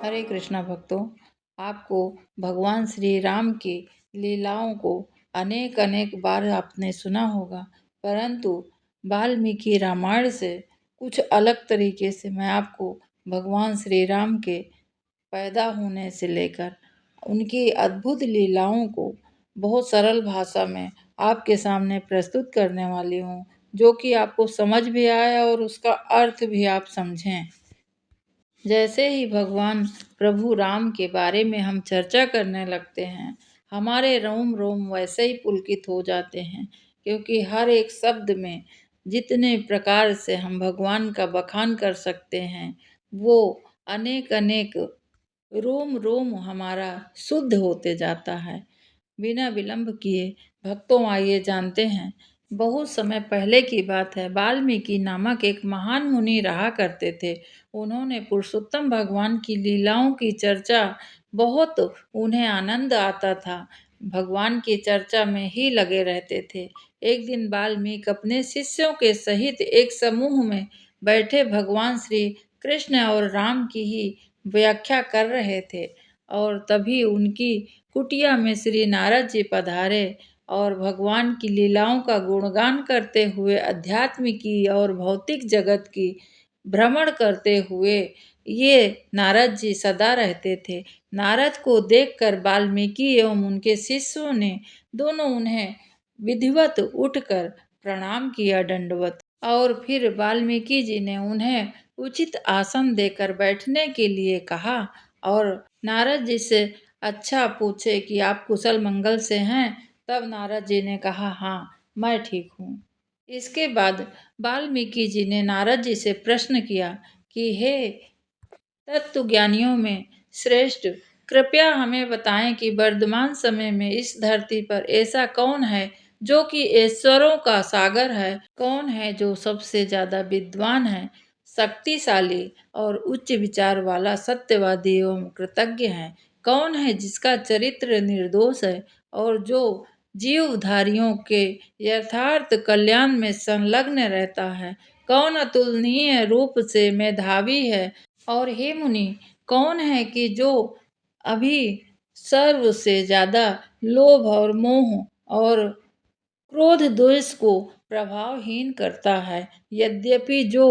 हरे कृष्णा भक्तों, आपको भगवान श्री राम की लीलाओं को अनेक अनेक बार आपने सुना होगा, परंतु वाल्मीकि रामायण से कुछ अलग तरीके से मैं आपको भगवान श्री राम के पैदा होने से लेकर उनकी अद्भुत लीलाओं को बहुत सरल भाषा में आपके सामने प्रस्तुत करने वाली हूँ, जो कि आपको समझ भी आए और उसका अर्थ भी आप समझें। जैसे ही भगवान प्रभु राम के बारे में हम चर्चा करने लगते हैं, हमारे रोम रोम वैसे ही पुलकित हो जाते हैं, क्योंकि हर एक शब्द में जितने प्रकार से हम भगवान का बखान कर सकते हैं, वो अनेक अनेक रोम रोम हमारा शुद्ध होते जाता है। बिना विलंब किए भक्तों आइए जानते हैं। बहुत समय पहले की बात है, वाल्मीकि नामक एक महान मुनि रहा करते थे। उन्होंने पुरुषोत्तम भगवान की लीलाओं की चर्चा बहुत उन्हें आनंद आता था। भगवान की चर्चा में ही लगे रहते थे। एक दिन वाल्मीकि अपने शिष्यों के सहित एक समूह में बैठे भगवान श्री कृष्ण और राम की ही व्याख्या कर रहे थे, और तभी उनकी कुटिया में श्री नारद जी पधारे और भगवान की लीलाओं का गुणगान करते हुए अध्यात्मिकी और भौतिक जगत की भ्रमण करते हुए ये नारद जी सदा रहते थे। नारद को देखकर वाल्मीकि एवं उनके शिष्यों ने दोनों उन्हें विधिवत उठकर प्रणाम किया, दंडवत। और फिर वाल्मीकि जी ने उन्हें उचित आसन देकर बैठने के लिए कहा और नारद जी से अच्छा पूछे कि आप कुशल मंगल से हैं। तब नारद जी ने कहा, हाँ, मैं ठीक हूँ। इसके बाद वाल्मीकि जी ने नारद जी से प्रश्न किया कि हे तत्व ज्ञानियों में श्रेष्ठ, कृपया हमें बताएं कि वर्तमान समय में इस धरती पर ऐसा कौन है जो कि ईश्वरों का सागर है। कौन है जो सबसे ज्यादा विद्वान है, शक्तिशाली और उच्च विचार वाला, सत्यवादी एवं कृतज्ञ है। कौन है जिसका चरित्र निर्दोष है और जो जीवधारियों के यथार्थ कल्याण में संलग्न रहता है। कौन अतुलनीय रूप से मेधावी है। और हे मुनि, कौन है कि जो अभी सर्व से ज्यादा लोभ और मोह और क्रोध द्वेष को प्रभावहीन करता है। यद्यपि जो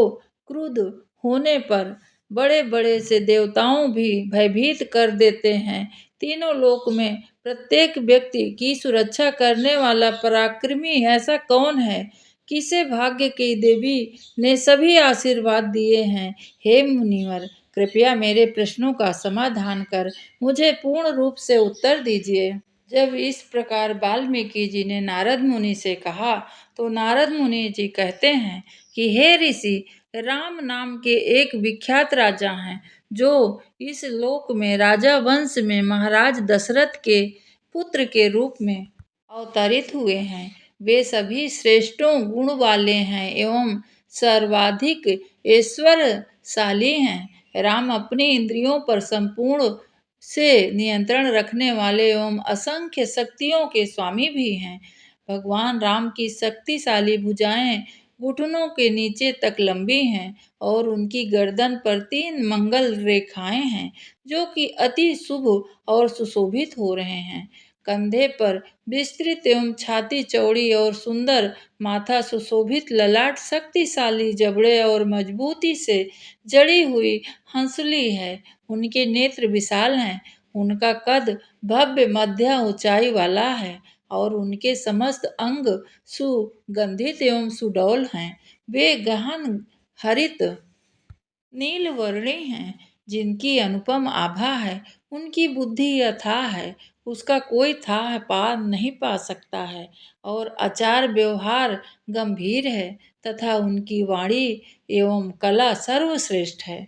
क्रुद्ध होने पर बड़े बड़े से देवताओं भी भयभीत कर देते हैं। तीनों लोक में प्रत्येक व्यक्ति की सुरक्षा करने वाला पराक्रमी ऐसा कौन है। किसे भाग्य की देवी ने सभी आशीर्वाद दिए हैं। हे मुनिवर, कृपया मेरे प्रश्नों का समाधान कर मुझे पूर्ण रूप से उत्तर दीजिए। जब इस प्रकार वाल्मीकि जी ने नारद मुनि से कहा, तो नारद मुनि जी कहते हैं कि हे ऋषि, राम नाम के एक विख्यात राजा हैं, जो इस लोक में राजा वंश में महाराज दशरथ के पुत्र के रूप में अवतरित हुए हैं। वे सभी श्रेष्ठों गुण वाले हैं एवं सर्वाधिक ऐश्वर्यशाली हैं। राम अपनी इंद्रियों पर संपूर्ण से नियंत्रण रखने वाले एवं असंख्य शक्तियों के स्वामी भी हैं। भगवान राम की शक्तिशाली भुजाएं घुटनों के नीचे तक लंबी हैं और उनकी गर्दन पर 3 मंगल रेखाएं हैं, जो कि अति शुभ और सुशोभित हो रहे हैं। कंधे पर विस्तृत एवं छाती चौड़ी और सुंदर, माथा सुशोभित, ललाट शक्तिशाली जबड़े और मजबूती से जड़ी हुई हंसली है। उनके नेत्र विशाल हैं। उनका कद भव्य मध्य ऊंचाई वाला है और उनके समस्त अंग सुगंधित एवं सुडौल हैं। वे गहन हरित नीलवर्णी हैं, जिनकी अनुपम आभा है। उनकी बुद्धि अथाह है, उसका कोई था पा नहीं पा सकता है। और आचार व्यवहार गंभीर है तथा उनकी वाणी एवं कला सर्वश्रेष्ठ है।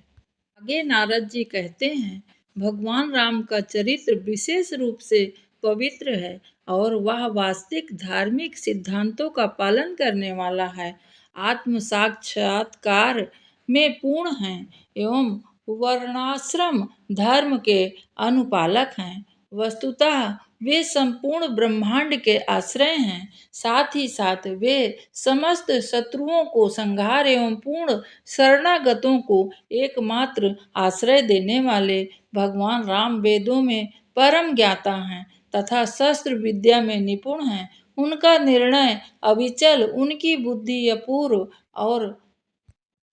आगे नारद जी कहते हैं, भगवान राम का चरित्र विशेष रूप से पवित्र है और वह वास्तविक धार्मिक सिद्धांतों का पालन करने वाला है। आत्म साक्षात्कार में पूर्ण हैं एवं वर्णाश्रम धर्म के अनुपालक हैं। वस्तुतः वे संपूर्ण ब्रह्मांड के आश्रय हैं। साथ ही साथ वे समस्त शत्रुओं को संहार एवं पूर्ण शरणागतों को एकमात्र आश्रय देने वाले भगवान राम वेदों में परम ज्ञाता हैं तथा शस्त्र विद्या में निपुण हैं। उनका निर्णय अविचल, उनकी बुद्धि अपूर्व और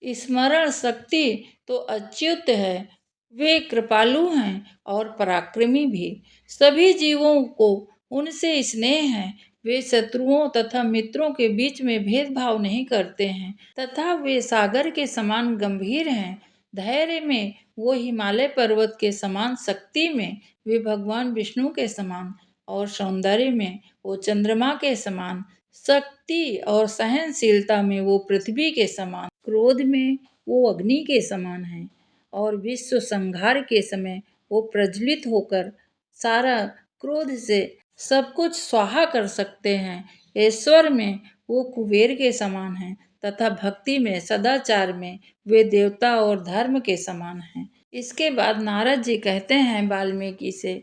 स्मरण शक्ति तो अच्युत है। वे कृपालु हैं और पराक्रमी भी। सभी जीवों को उनसे स्नेह है। वे शत्रुओं तथा मित्रों के बीच में भेदभाव नहीं करते हैं तथा वे सागर के समान गंभीर हैं। धैर्य में वो हिमालय पर्वत के समान, शक्ति में वे भगवान विष्णु के समान और सौंदर्य में वो चंद्रमा के समान, शक्ति और सहनशीलता में वो पृथ्वी के समान, क्रोध में वो अग्नि के समान है और विश्व संहार के समय वो प्रज्वलित होकर सारा क्रोध से सब कुछ स्वाहा कर सकते हैं। ईश्वर में वो कुबेर के समान हैं तथा भक्ति में, सदाचार में वे देवता और धर्म के समान हैं। इसके बाद नारद जी कहते हैं वाल्मीकि से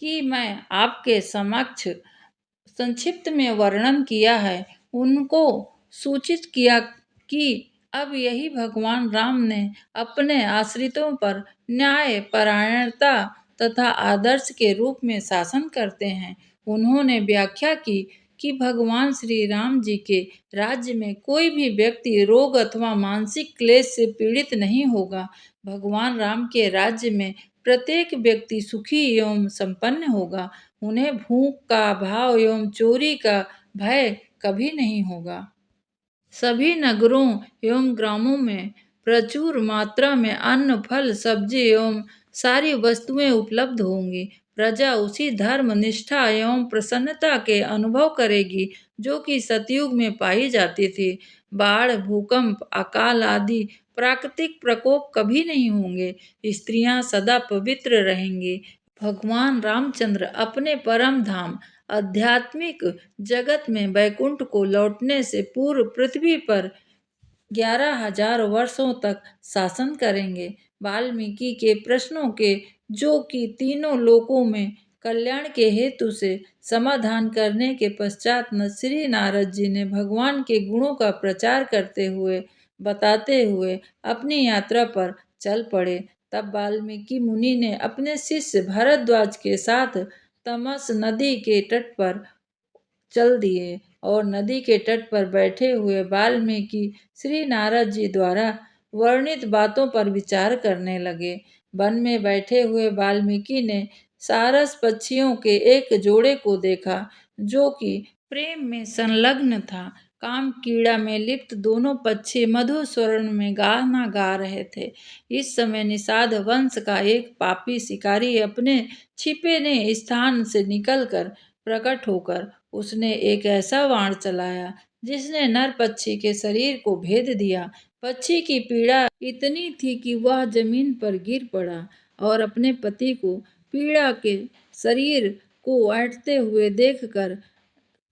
कि मैं आपके समक्ष संक्षिप्त में वर्णन किया है, उनको सूचित किया कि अब यही भगवान राम ने अपने आश्रितों पर न्याय, परायणता तथा आदर्श के रूप में शासन करते हैं। उन्होंने व्याख्या की कि भगवान श्री राम जी के राज्य में कोई भी व्यक्ति रोग अथवा मानसिक क्लेश से पीड़ित नहीं होगा। भगवान राम के राज्य में प्रत्येक व्यक्ति सुखी एवं संपन्न होगा। उन्हें भूख का अभाव एवं चोरी का भय कभी नहीं होगा। सभी नगरों एवं ग्रामों में प्रचुर मात्रा में अन्न, फल, सब्जी एवं सारी वस्तुएं उपलब्ध होंगी। प्रजा उसी धर्म, निष्ठा एवं प्रसन्नता के अनुभव करेगी जो कि सतयुग में पाई जाती थी। बाढ़, भूकंप, अकाल आदि प्राकृतिक प्रकोप कभी नहीं होंगे। स्त्रियां सदा पवित्र रहेंगी। भगवान रामचंद्र अपने परम धाम आध्यात्मिक जगत में वैकुंठ को लौटने से पूर्व पृथ्वी पर 11,000 वर्षों तक शासन करेंगे। वाल्मीकि के प्रश्नों के, जो कि तीनों लोकों में कल्याण के हेतु से समाधान करने के पश्चात श्री नारद जी ने भगवान के गुणों का प्रचार करते हुए, बताते हुए अपनी यात्रा पर चल पड़े। तब वाल्मीकि मुनि ने अपने शिष्य भरद्वाज के साथ तमस नदी के तट पर चल दिए और नदी के तट पर बैठे हुए वाल्मीकि श्री नारद जी द्वारा वर्णित बातों पर विचार करने लगे। वन में बैठे हुए वाल्मीकि ने सारस पक्षियों के एक जोड़े को देखा जो कि प्रेम में संलग्न था। काम कीड़ा में लिप्त दोनों पक्षी मधुर स्वर में गाना गा रहे थे। इस समय निषाद वंश का एक पापी शिकारी अपने छिपे ने स्थान से निकलकर प्रकट होकर उसने एक ऐसा बाण चलाया जिसने नर पक्षी के शरीर को भेद दिया। पक्षी की पीड़ा इतनी थी कि वह जमीन पर गिर पड़ा और अपने पति को पीड़ा के शरीर को ऐंठते हुए देखकर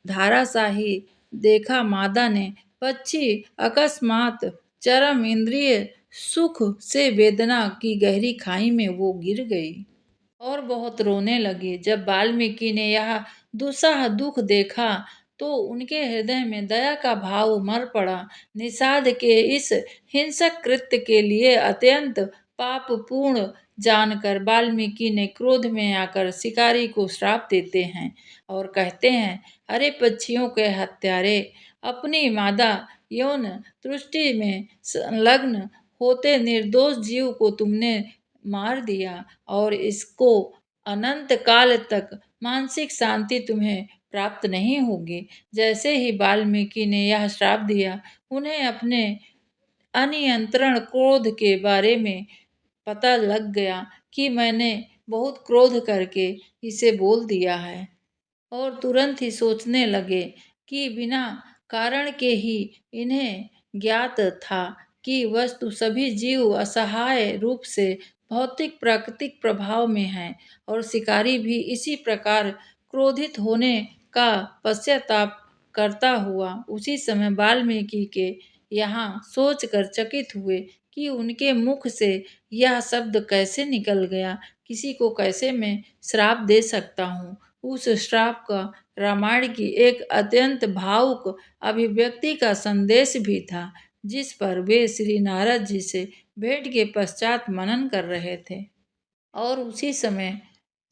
धाराशाही देखा। मादा ने पक्षी अकस्मात चरम इंद्रिय सुख से वेदना की गहरी खाई में वो गिर गई और बहुत रोने लगी। जब वाल्मीकि ने यह दुस्सह दुख देखा तो उनके हृदय में दया का भाव उमड़ पड़ा। निषाद के इस हिंसक कृत्य के लिए अत्यंत पापपूर्ण जानकर वाल्मीकि ने क्रोध में आकर शिकारी को श्राप देते हैं और कहते हैं, अरे पक्षियों के हत्यारे, अपनी मादा यौन तुष्टि में संलग्न होते निर्दोष जीव को तुमने मार दिया और इसको अनंत काल तक मानसिक शांति तुम्हें प्राप्त नहीं होगी। जैसे ही वाल्मीकि ने यह श्राप दिया, उन्हें अपने अनियंत्रण क्रोध के बारे में पता लग गया कि मैंने बहुत क्रोध करके इसे बोल दिया है और तुरंत ही सोचने लगे कि बिना कारण के ही इन्हें ज्ञात था कि वस्तु सभी जीव असहाय रूप से भौतिक प्राकृतिक प्रभाव में हैं और शिकारी भी इसी प्रकार क्रोधित होने का पश्चाताप करता हुआ उसी समय वाल्मीकि के यहाँ सोचकर चकित हुए कि उनके मुख से यह शब्द कैसे निकल गया, किसी को कैसे मैं श्राप दे सकता हूँ। उस श्राप का रामायण की एक अत्यंत भावुक अभिव्यक्ति का संदेश भी था, जिस पर वे श्री नारद जी से भेंट के पश्चात मनन कर रहे थे। और उसी समय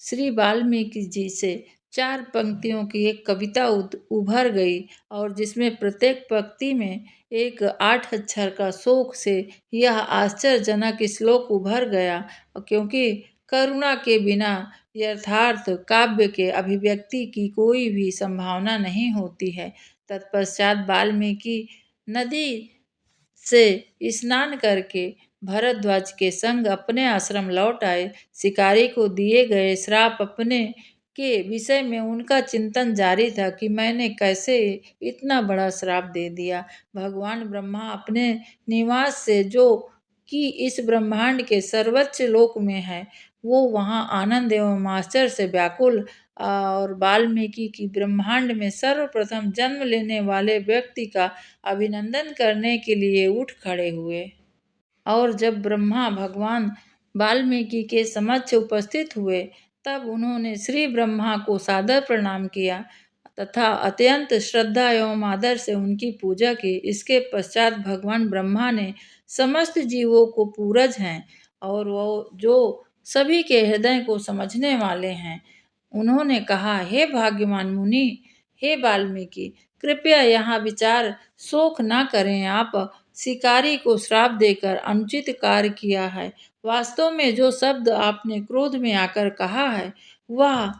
श्री वाल्मीकि जी से 4 पंक्तियों की एक कविता उभर गई, और जिसमें प्रत्येक पंक्ति में एक 8 अक्षर का शोक से यह आश्चर्यजनक श्लोक उभर गया, क्योंकि करुणा के बिना यथार्थ काव्य के अभिव्यक्ति की कोई भी संभावना नहीं होती है। तत्पश्चात वाल्मीकि नदी से स्नान करके भरद्वाज के संग अपने आश्रम लौट आए। शिकारी को दिए गए श्राप अपने के विषय में उनका चिंतन जारी था कि मैंने कैसे इतना बड़ा श्राप दे दिया। भगवान ब्रह्मा अपने निवास से, जो कि इस ब्रह्मांड के सर्वोच्च लोक में है, वो वहाँ आनंद एवं आश्चर्य से व्याकुल और वाल्मीकि की ब्रह्मांड में सर्वप्रथम जन्म लेने वाले व्यक्ति का अभिनंदन करने के लिए उठ खड़े हुए। और जब ब्रह्मा भगवान वाल्मीकि के समक्ष उपस्थित हुए, तब उन्होंने श्री ब्रह्मा को सादर प्रणाम किया तथा अत्यंत श्रद्धा एवं आदर से उनकी पूजा की। इसके पश्चात भगवान ब्रह्मा ने समस्त जीवों को पूरज हैं और वो जो सभी के हृदय को समझने वाले हैं, उन्होंने कहा, हे भाग्यवान मुनि, हे वाल्मीकि, कृपया यहाँ विचार शोक ना करें। आप शिकारी को श्राप देकर अनुचित कार्य किया है। वास्तव में जो शब्द आपने क्रोध में आकर कहा है, वह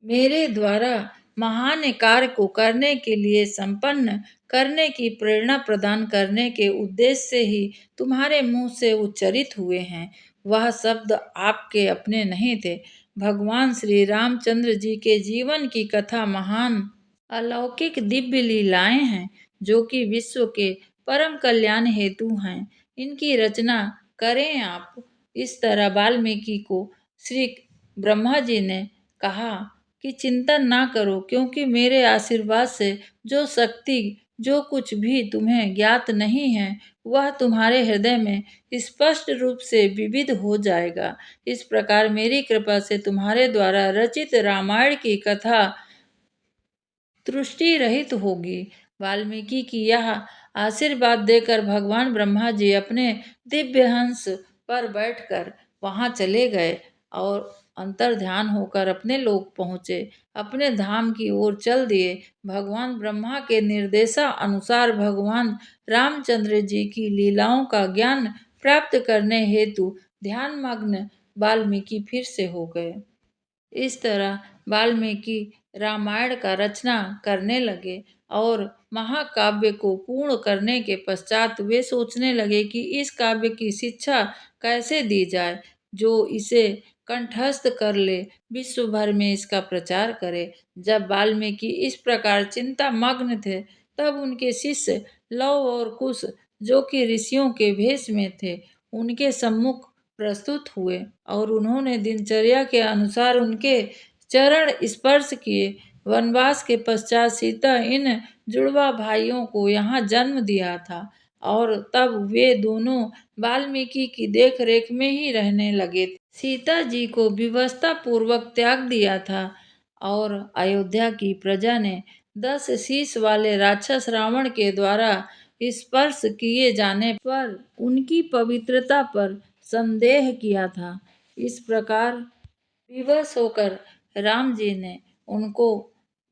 मेरे द्वारा महान कार्य को करने के लिए संपन्न करने की प्रेरणा प्रदान करने के उद्देश्य से ही तुम्हारे मुंह से उच्चरित हुए हैं। वह शब्द आपके अपने नहीं थे। भगवान श्री रामचंद्र जी के जीवन की कथा महान अलौकिक दिव्य लीलाएं हैं, जो कि विश्व के परम कल्याण हेतु हैं। इनकी रचना करें आप। इस तरह वाल्मीकि को श्री ब्रह्मा जी ने कहा कि चिंतन ना करो, क्योंकि मेरे आशीर्वाद से जो शक्ति, जो कुछ भी तुम्हें ज्ञात नहीं है, वह तुम्हारे हृदय में स्पष्ट रूप से विविध हो जाएगा। इस प्रकार मेरी कृपा से तुम्हारे द्वारा रचित रामायण की कथा त्रुष्टि रहित होगी। वाल्मीकि की यह आशीर्वाद देकर भगवान ब्रह्मा जी अपने दिव्य हंस पर बैठकर वहां चले गए और अंतर ध्यान होकर अपने लोक पहुँचे, अपने धाम की ओर चल दिए। भगवान ब्रह्मा के निर्देशा अनुसार भगवान रामचंद्र जी की लीलाओं का ज्ञान प्राप्त करने हेतु ध्यान मग्न वाल्मीकि फिर से हो गए। इस तरह वाल्मीकि रामायण का रचना करने लगे, और महाकाव्य को पूर्ण करने के पश्चात वे सोचने लगे कि इस काव्य की शिक्षा कैसे दी जाए, जो इसे कंठस्थ कर ले, विश्व भर में इसका प्रचार करे। जब वाल्मीकि इस प्रकार चिंता मग्न थे, तब उनके शिष्य लव और कुश, जो कि ऋषियों के भेष में थे, उनके सम्मुख प्रस्तुत हुए और उन्होंने दिनचर्या के अनुसार उनके चरण स्पर्श किए। वनवास के पश्चात सीता इन जुड़वा भाइयों को यहाँ जन्म दिया था, और तब वे दोनों वाल्मीकि की देख रेख में ही रहने लगे थे। सीता जी को विवशता पूर्वक त्याग दिया था, और अयोध्या की प्रजा ने 10 शीश वाले राक्षस रावण के द्वारा स्पर्श किए जाने पर उनकी पवित्रता पर संदेह किया था। इस प्रकार विवश होकर राम जी ने उनको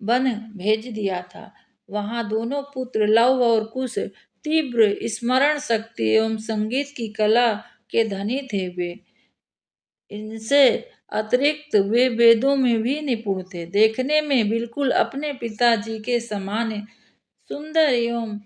वन भेज दिया था। वहां दोनों पुत्र लव और कुश तीव्र स्मरण शक्ति एवं संगीत की कला के धनी थे। वे इनसे अतिरिक्त वे वेदों में भी निपुण थे। देखने में बिल्कुल अपने पिताजी के समान सुंदर एवं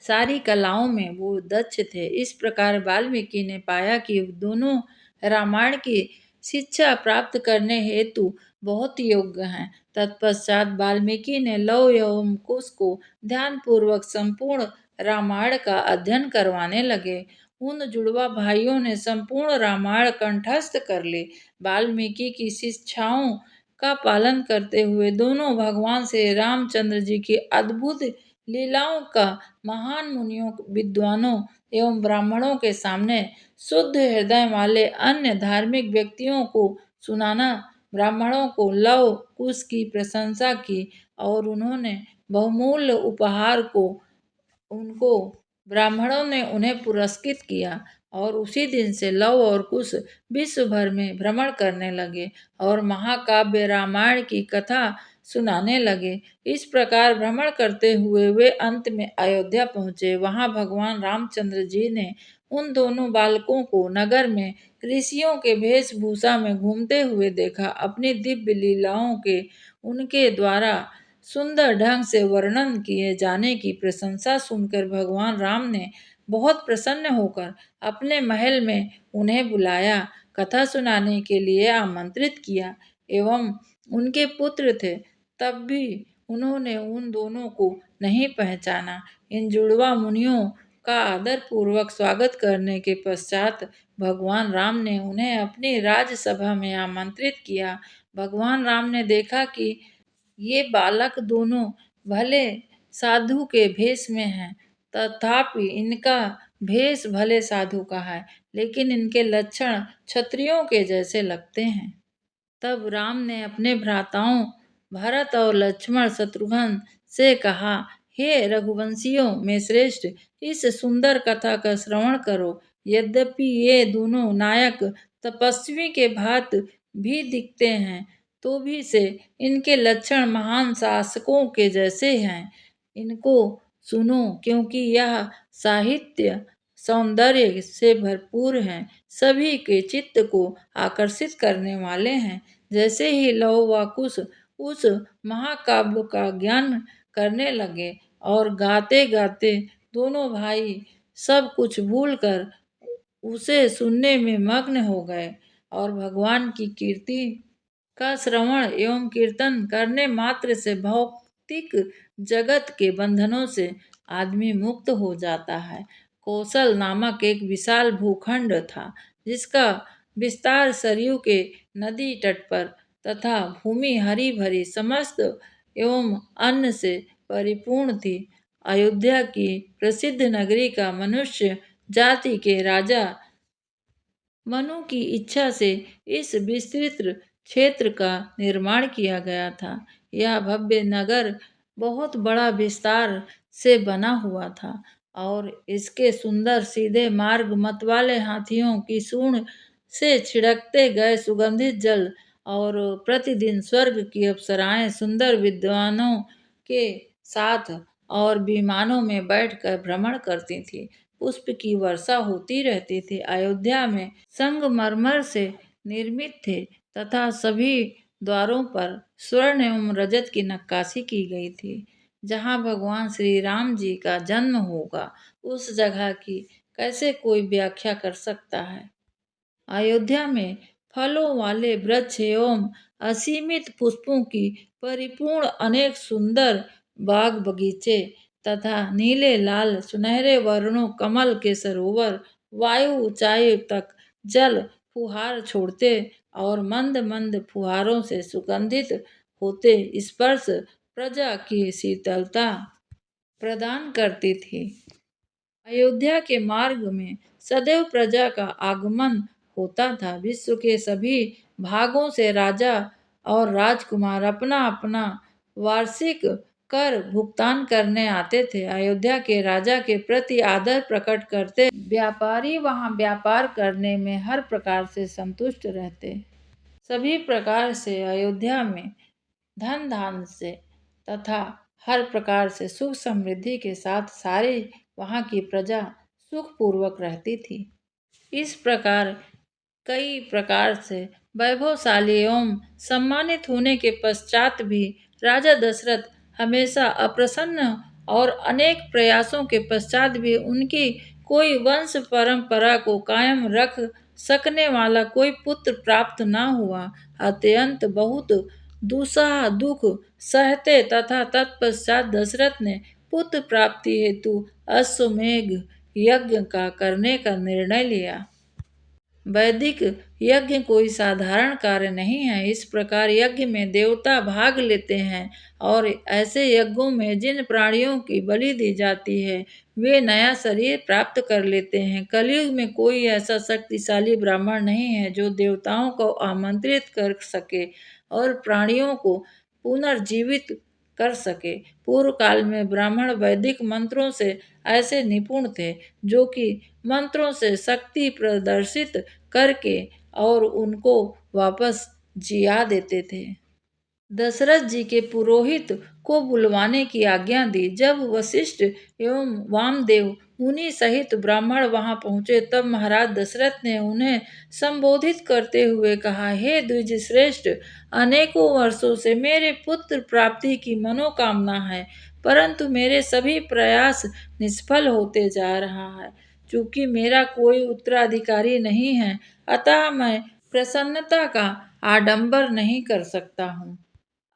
सारी कलाओं में वो दक्ष थे। इस प्रकार वाल्मीकि ने पाया कि दोनों रामायण की शिक्षा प्राप्त करने हेतु बहुत योग्य हैं। तत्पश्चात वाल्मीकि ने लव एवं कुश को ध्यान पूर्वक संपूर्ण रामायण का अध्ययन करवाने लगे। उन जुड़वा भाइयों ने संपूर्ण रामायण कंठस्थ कर ली। वाल्मीकि की शिक्षाओं का पालन करते हुए दोनों भगवान श्री रामचंद्र जी की अद्भुत लीलाओं का महान मुनियों, विद्वानों एवं ब्राह्मणों के सामने शुद्ध हृदय वाले अन्य धार्मिक व्यक्तियों को सुनाना। ब्राह्मणों को लव कुश की प्रशंसा की और उन्होंने बहुमूल्य उपहार को उनको ब्राह्मणों ने उन्हें पुरस्कृत किया और उसी दिन से लव और कुश विश्व भर में भ्रमण करने लगे और महाकाव्य रामायण की कथा सुनाने लगे। इस प्रकार भ्रमण करते हुए वे अंत में अयोध्या पहुंचे। वहां भगवान रामचंद्र जी ने उन दोनों बालकों को नगर में ऋषियों के वेशभूषा में घूमते हुए देखा। अपनी दिव्य लीलाओं के उनके द्वारा सुंदर ढंग से वर्णन किए जाने की प्रशंसा सुनकर भगवान राम ने बहुत प्रसन्न होकर अपने महल में उन्हें बुलाया, कथा सुनाने के लिए आमंत्रित किया एवं उनके पुत्र थे। तब भी उन्होंने उन दोनों को नहीं पहचाना। इन जुड़वा मुनियों का आदर पूर्वक स्वागत करने के पश्चात भगवान राम ने उन्हें अपनी राजसभा में आमंत्रित किया। भगवान राम ने देखा कि ये बालक दोनों भले साधु के भेष में हैं, तथापि इनका भेष भले साधु का है, लेकिन इनके लक्षण क्षत्रियों के जैसे लगते हैं। तब राम ने अपने भ्राताओं भरत और लक्ष्मण शत्रुघ्न से कहा, हे रघुवंशियों में श्रेष्ठ, इस सुंदर कथा का श्रवण करो। यद्यपि ये दोनों नायक तपस्वी के भांति भी दिखते हैं, तो भी से इनके लक्षण महान शासकों के जैसे हैं। इनको सुनो, क्योंकि यह साहित्य सौंदर्य से भरपूर हैं, सभी के चित्त को आकर्षित करने वाले हैं। जैसे ही लव व कुश उस महाकाव्य का ज्ञान करने लगे और गाते गाते दोनों भाई सब कुछ भूलकर उसे सुनने में मग्न हो गए और भगवान की कीर्ति का श्रवण एवं कीर्तन करने मात्र से भौतिक जगत के बंधनों से आदमी मुक्त हो जाता है। कौशल नामक एक विशाल भूखंड था, जिसका विस्तार सरयू के नदी तट पर तथा भूमि हरी भरी समस्त एवं अन्न से परिपूर्ण थी। अयोध्या की प्रसिद्ध नगरी का मनुष्य जाति के राजा मनु की इच्छा से इस विस्तृत क्षेत्र का निर्माण किया गया था। यह भव्य नगर बहुत बड़ा विस्तार से बना हुआ था और इसके सुंदर सीधे मार्ग, मतवाले हाथियों की सूंड से छिड़कते गए सुगंधित जल और प्रतिदिन स्वर्ग की अप्सराएं सुंदर विद्वानों के साथ और विमानों में बैठकर भ्रमण करती थी। पुष्प की वर्षा होती रहती थी। अयोध्या में संगमरमर से निर्मित थे तथा सभी द्वारों पर स्वर्ण एवं रजत की नक्काशी की गई थी। जहाँ भगवान श्री राम जी का जन्म होगा, उस जगह की कैसे कोई व्याख्या कर सकता है। अयोध्या में फलों वाले वृक्ष एवं असीमित पुष्पों की परिपूर्ण अनेक सुंदर बाग बगीचे तथा नीले लाल सुनहरे वर्णों कमल के सरोवर वायु ऊंचाई तक जल फुहार छोड़ते और मंद मंद फुहारों से सुगंधित होते स्पर्श प्रजा की शीतलता प्रदान करती थी। अयोध्या के मार्ग में सदैव प्रजा का आगमन होता था। विश्व के सभी भागों से राजा और राजकुमार अपना अपना वार्षिक कर भुगतान करने आते थे। अयोध्या के राजा के प्रति आदर प्रकट करते व्यापारी वहां व्यापार करने में हर प्रकार से संतुष्ट रहते। सभी प्रकार से अयोध्या में धन धान से तथा हर प्रकार से सुख समृद्धि के साथ सारी वहाँ की प्रजा सुखपूर्वक रहती थी। इस प्रकार कई प्रकार से वैभवशाली एवं सम्मानित होने के पश्चात भी राजा दशरथ हमेशा अप्रसन्न और अनेक प्रयासों के पश्चात भी उनकी कोई वंश परंपरा को कायम रख सकने वाला कोई पुत्र प्राप्त न हुआ। अत्यंत बहुत दुस्सह दुख सहते तथा तत्पश्चात दशरथ ने पुत्र प्राप्ति हेतु अश्वमेध यज्ञ का करने का निर्णय लिया। वैदिक यज्ञ कोई साधारण कार्य नहीं है। इस प्रकार यज्ञ में देवता भाग लेते हैं और ऐसे यज्ञों में जिन प्राणियों की बलि दी जाती है वे नया शरीर प्राप्त कर लेते हैं। कलयुग में कोई ऐसा शक्तिशाली ब्राह्मण नहीं है जो देवताओं को आमंत्रित कर सके और प्राणियों को पुनर्जीवित कर सके। पूर्व काल में ब्राह्मण वैदिक मंत्रों से ऐसे निपुण थे जो कि मंत्रों से शक्ति प्रदर्शित करके और उनको वापस जिया देते थे। दशरथ जी के पुरोहित को बुलवाने की आज्ञा दी। जब वशिष्ठ एवं वामदेव मुनि सहित ब्राह्मण वहां पहुंचे तब महाराज दशरथ ने उन्हें संबोधित करते हुए कहा, हे द्विज श्रेष्ठ, अनेकों वर्षों से मेरे पुत्र प्राप्ति की मनोकामना है, परंतु मेरे सभी प्रयास निष्फल होते जा रहा है। चूंकि मेरा कोई उत्तराधिकारी नहीं है, अतः मैं प्रसन्नता का आडंबर नहीं कर सकता हूँ।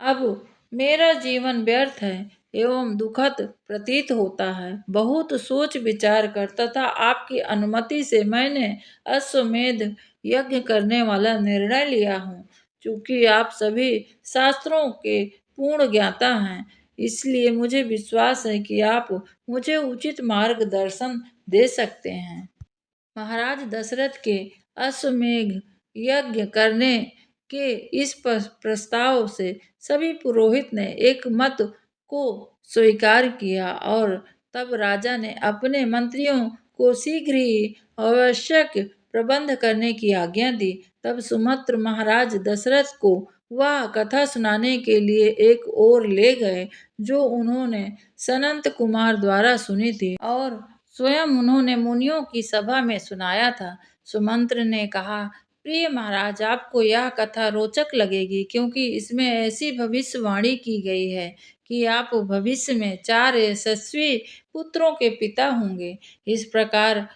अब मेरा जीवन व्यर्थ है एवं दुखद प्रतीत होता है। बहुत सोच विचार कर तथा आपकी अनुमति से मैंने अश्वमेध यज्ञ करने वाला निर्णय लिया हूँ। चूंकि आप सभी शास्त्रों के पूर्ण ज्ञाता हैं, इसलिए मुझे विश्वास है कि आप मुझे उचित मार्गदर्शन दे सकते हैं। महाराज दशरथ के अश्वमेध यज्ञ करने के इस प्रस्ताव से सभी पुरोहित ने एक मत को स्वीकार किया और तब राजा ने अपने मंत्रियों को शीघ्र ही आवश्यक प्रबंध करने की आज्ञा दी। तब सुमंत्र महाराज दशरथ को वह कथा सुनाने के लिए एक ओर ले गए जो उन्होंने सनंत कुमार द्वारा सुनी थी और स्वयं उन्होंने मुनियों की सभा में सुनाया था। सुमंत्र ने कहा, प्रिय महाराज, आपको यह कथा रोचक लगेगी क्योंकि इसमें ऐसी भविष्यवाणी की गई है कि आप भविष्य में 4 यशस्वी पुत्रों के पिता होंगे। इस प्रकार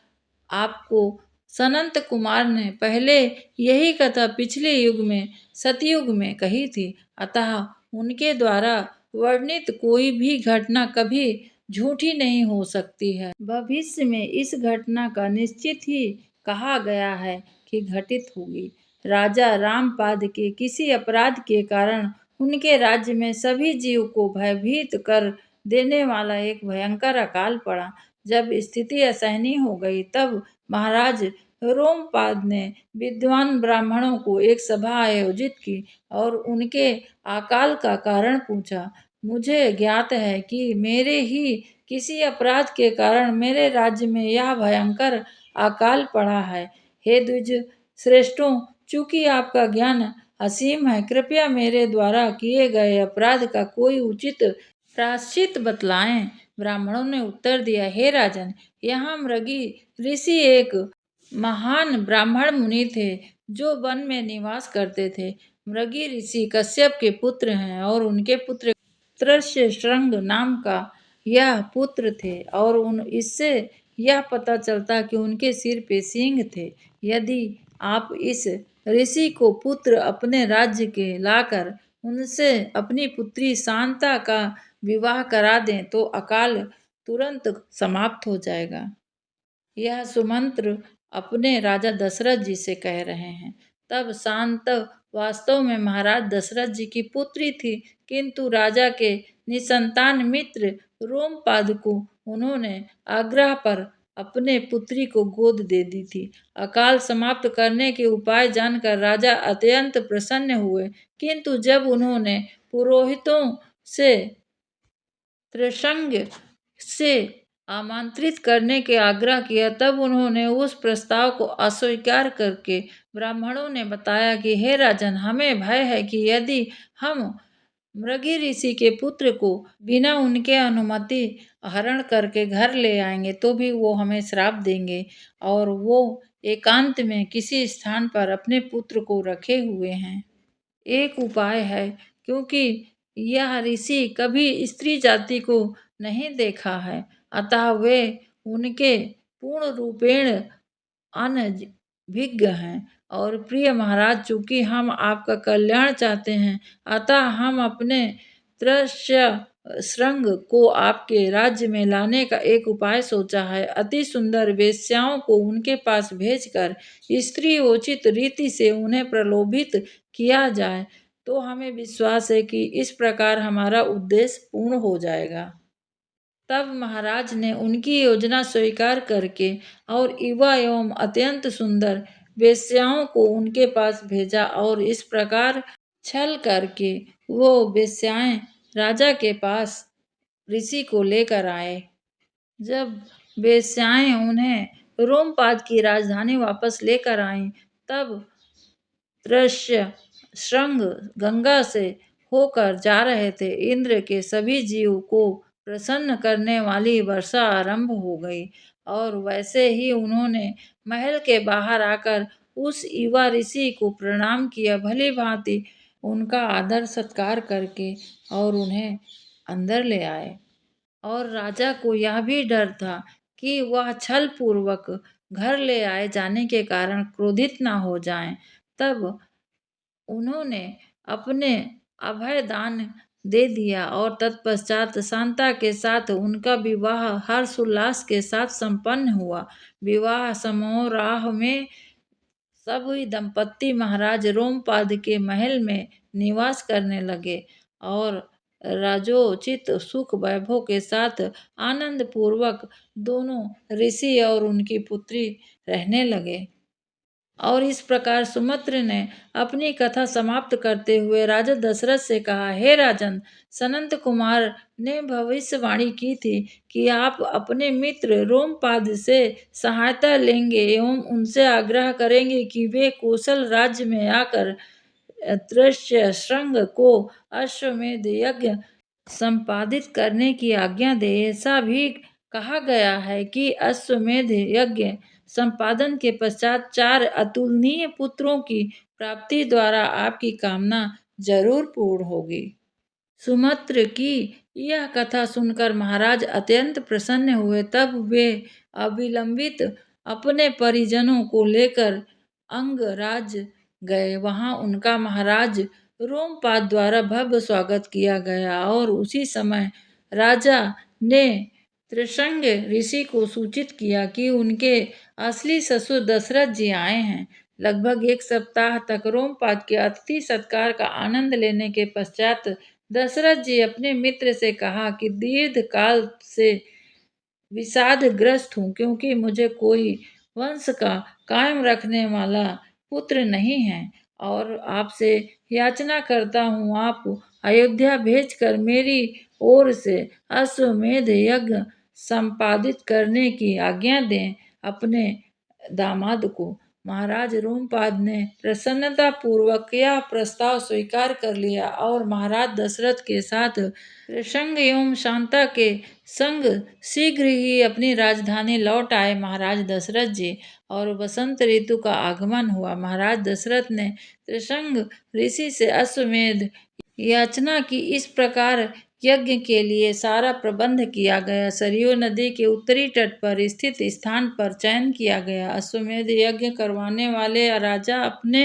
आपको सनंत कुमार ने पहले यही कथा पिछले युग में सतयुग में कही थी, अतः उनके द्वारा वर्णित कोई भी घटना कभी झूठी नहीं हो सकती है। भविष्य में इस घटना का निश्चित ही कहा गया है कि घटित होगी। राजा रामपाद के किसी अपराध के कारण उनके राज्य में सभी जीव को भयभीत कर देने वाला एक भयंकर अकाल पड़ा। जब स्थिति असहनीय हो गई तब महाराज रोमपाद ने विद्वान ब्राह्मणों को एक सभा आयोजित की और उनके अकाल का कारण पूछा। मुझे ज्ञात है कि मेरे ही किसी अपराध के कारण मेरे राज्य में यह भयंकर अकाल पड़ा है। हे द्विज श्रेष्ठों, चूंकि आपका ज्ञान असीम है, कृपया मेरे द्वारा किए गए अपराध का कोई उचित प्रायश्चित बतलाएं। ब्राह्मणों ने उत्तर दिया, हे राजन, यहाँ मृगी ऋषि एक महान ब्राह्मण मुनि थे जो वन में निवास करते थे। मृगी ऋषि कश्यप के पुत्र हैं और उनके पुत्र त्रस्यशृंग नाम का यह पुत्र थे और उन इससे यह पता चलता कि उनके सिर पे सींग थे। यदि आप इस ऋषि को पुत्र अपने राज्य के लाकर उनसे अपनी पुत्री शांता का विवाह करा दें तो अकाल तुरंत समाप्त हो जाएगा। यह सुमंत्र अपने राजा दशरथ जी से कह रहे हैं। तब शांत वास्तव में महाराज दशरथ जी की पुत्री थी, किंतु राजा के निसंतान मित्र रोमपाद को उन्होंने आग्रह पर अपने पुत्री को गोद दे दी थी। अकाल समाप्त करने के उपाय जानकर राजा अत्यंत प्रसन्न हुए, किंतु जब उन्होंने पुरोहितों से त्रिशंग से आमंत्रित करने के आग्रह किया तब उन्होंने उस प्रस्ताव को अस्वीकार करके ब्राह्मणों ने बताया कि हे राजन, हमें भय है कि यदि हम मृगी ऋषि के पुत्र को बिना उनके अनुमति हरण करके घर ले आएंगे तो भी वो हमें श्राप देंगे और वो एकांत में किसी स्थान पर अपने पुत्र को रखे हुए हैं। एक उपाय है, क्योंकि यह ऋषि कभी स्त्री जाति को नहीं देखा है, अतः वे उनके पूर्ण रूपेण अनभिज्ञ हैं। और प्रिय महाराज, चूंकि हम आपका कल्याण चाहते हैं, अतः हम अपने त्रस्य श्रृंग को आपके राज्य में लाने का एक उपाय सोचा है। अति सुंदर वेश्याओं को उनके पास भेजकर स्त्रीयोचित रीति से उन्हें प्रलोभित किया जाए, तो हमें विश्वास है कि इस प्रकार हमारा उद्देश्य पूर्ण हो जाएगा। तब महाराज ने उनकी योजना स्वीकार करके और युवा एवं अत्यंत सुंदर वेश्याओं को उनके पास भेजा, और इस प्रकार छल करके वो वेश्याएं राजा के पास ऋषि को लेकर आए। जब वेश्याएं उन्हें रोमपाद की राजधानी वापस लेकर आईं, तब दृश्य श्रृंग गंगा से होकर जा रहे थे। इंद्र के सभी जीव को प्रसन्न करने वाली वर्षा आरंभ हो गई, और वैसे ही उन्होंने महल के बाहर आकर उस युवा ऋषि को प्रणाम किया, भली भांति उनका आदर सत्कार करके और उन्हें अंदर ले आए। और राजा को यह भी डर था कि वह छल पूर्वक घर ले आए जाने के कारण क्रोधित न हो जाएं। तब उन्होंने अपने अभय दान दे दिया, और तत्पश्चात शांता के साथ उनका विवाह हर्षोल्लास के साथ संपन्न हुआ। विवाह समारोह में सभी दंपत्ति महाराज रोमपाद के महल में निवास करने लगे, और राजोचित सुख वैभव के साथ आनंद पूर्वक दोनों ऋषि और उनकी पुत्री रहने लगे। और इस प्रकार सुमित्र ने अपनी कथा समाप्त करते हुए राजा दशरथ से कहा, हे राजन, सनंत कुमार ने भविष्यवाणी की थी कि आप अपने मित्र रोमपाद से सहायता लेंगे एवं उनसे आग्रह करेंगे कि वे कौशल राज्य में आकर दृश्य श्रृंग को अश्वमेध यज्ञ संपादित करने की आज्ञा दे। ऐसा भी कहा गया है कि अश्वमेध यज्ञ संपादन के पश्चात 4 अतुलनीय पुत्रों की प्राप्ति द्वारा आपकी कामना जरूर पूर्ण होगी। सुमित्र की यह कथा सुनकर महाराज अत्यंत प्रसन्न हुए। तब वे अविलंबित अपने परिजनों को लेकर अंगराज गए। वहां उनका महाराज रोमपाद द्वारा भव्य स्वागत किया गया, और उसी समय राजा ने त्रिशंग ऋषि को सूचित किया कि उनके असली ससुर दशरथ जी आए हैं। लगभग 1 सप्ताह तक रोमपाद के अतिथि सत्कार का आनंद लेने के पश्चात दशरथ जी अपने मित्र से कहा कि दीर्घ काल से विषादग्रस्त हूँ, क्योंकि मुझे कोई वंश का कायम रखने वाला पुत्र नहीं है, और आपसे याचना करता हूँ, आप अयोध्या भेजकर मेरी ओर से अश्वमेध यज्ञ संपादित करने की आज्ञा दें अपने दामाद को। महाराज रोमपाद ने प्रसन्नता पूर्वक यह प्रस्ताव स्वीकार कर लिया, और महाराज दशरथ के साथ त्रिशंग एवं शांता के संग शीघ्र ही अपनी राजधानी लौट आए महाराज दशरथ जी, और वसंत ऋतु का आगमन हुआ। महाराज दशरथ ने त्रिशंग ऋषि से अश्वमेध याचना की। इस प्रकार यज्ञ के लिए सारा प्रबंध किया गया। सरयू नदी के उत्तरी तट पर स्थित स्थान पर चयन किया गया। अश्वमेध यज्ञ करवाने वाले राजा अपने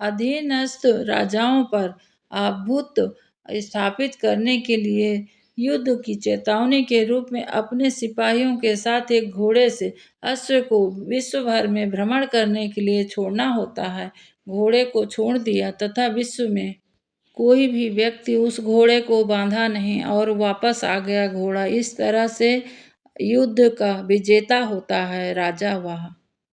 अधीनस्थ राजाओं पर आभूत स्थापित करने के लिए युद्ध की चेतावनी के रूप में अपने सिपाहियों के साथ एक घोड़े से अश्व को विश्व भर में भ्रमण करने के लिए छोड़ना होता है। घोड़े को छोड़ दिया तथा विश्व में कोई भी व्यक्ति उस घोड़े को बांधा नहीं और वापस आ गया घोड़ा। इस तरह से युद्ध का विजेता होता है राजा वह,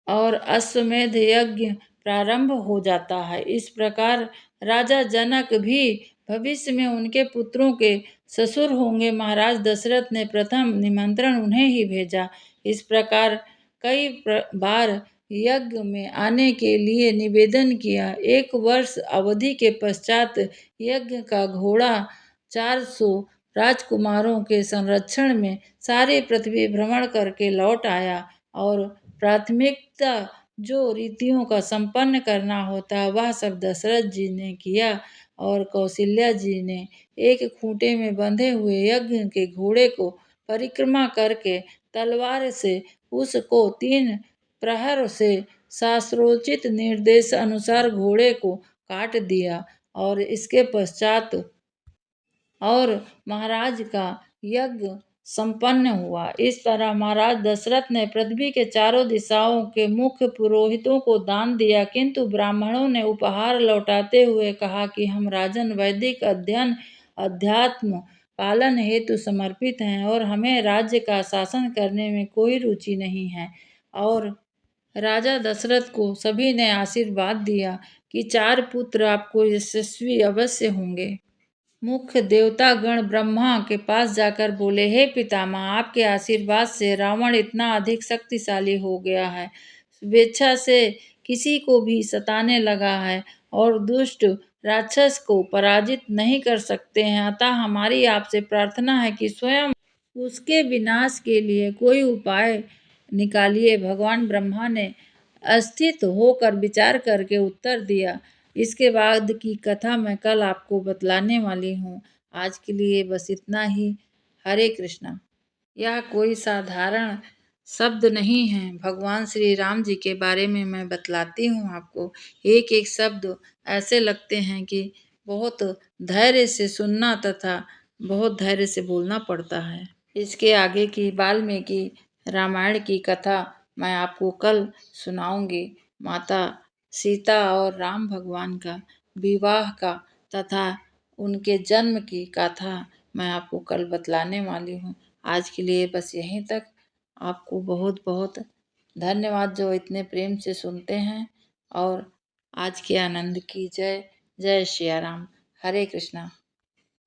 और अश्वमेध यज्ञ प्रारंभ हो जाता है। इस प्रकार राजा जनक भी भविष्य में उनके पुत्रों के ससुर होंगे। महाराज दशरथ ने प्रथम निमंत्रण उन्हें ही भेजा। इस प्रकार कई बार यज्ञ में आने के लिए निवेदन किया। 1 वर्ष अवधि के पश्चात यज्ञ का घोड़ा 400 राजकुमारों के संरक्षण में सारी पृथ्वी भ्रमण करके लौट आया, और प्राथमिकता जो रीतियों का संपन्न करना होता है वह सब दशरथ जी ने किया, और कौशल्या जी ने एक खूंटे में बंधे हुए यज्ञ के घोड़े को परिक्रमा करके तलवार से उसको 3 प्रहर से शास्त्रोचित निर्देश अनुसार घोड़े को काट दिया। और इसके पश्चात और महाराज का यज्ञ संपन्न हुआ। इस तरह महाराज दशरथ ने पृथ्वी के चारों दिशाओं के मुख्य पुरोहितों को दान दिया, किंतु ब्राह्मणों ने उपहार लौटाते हुए कहा कि हम राजन वैदिक अध्ययन अध्यात्म पालन हेतु समर्पित हैं और हमें राज्य का शासन करने में कोई रुचि नहीं है। और राजा दशरथ को सभी ने आशीर्वाद दिया कि 4 पुत्र आपको यशस्वी अवश्य होंगे। मुख्य देवता गण ब्रह्मा के पास जाकर बोले, हे पितामह, आपके आशीर्वाद से रावण इतना अधिक शक्तिशाली हो गया है, स्वेच्छा से किसी को भी सताने लगा है और दुष्ट राक्षस को पराजित नहीं कर सकते हैं। अतः हमारी आपसे प्रार्थना है कि स्वयं उसके विनाश के लिए कोई उपाय निकालिए। भगवान ब्रह्मा ने अस्थित होकर विचार करके उत्तर दिया, इसके बाद की कथा मैं कल आपको बतलाने वाली हूँ। आज के लिए बस इतना ही। हरे कृष्णा। यह कोई साधारण शब्द नहीं है। भगवान श्री राम जी के बारे में मैं बतलाती हूँ आपको। एक एक शब्द ऐसे लगते हैं कि बहुत धैर्य से सुनना तथा बहुत धैर्य से बोलना पड़ता है। इसके आगे की वाल्मीकि रामायण की कथा मैं आपको कल सुनाऊंगी। माता सीता और राम भगवान का विवाह का तथा उनके जन्म की कथा मैं आपको कल बतलाने वाली हूँ। आज के लिए बस यहीं तक। आपको बहुत बहुत धन्यवाद जो इतने प्रेम से सुनते हैं। और आज के आनंद की जय। जय श्री राम। हरे कृष्णा।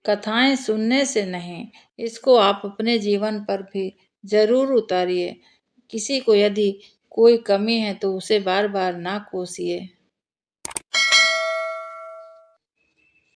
कथाएं सुनने से नहीं, इसको आप अपने जीवन पर भी जरूर उतारिए। किसी को यदि कोई कमी है तो उसे बार बार ना कोसिए।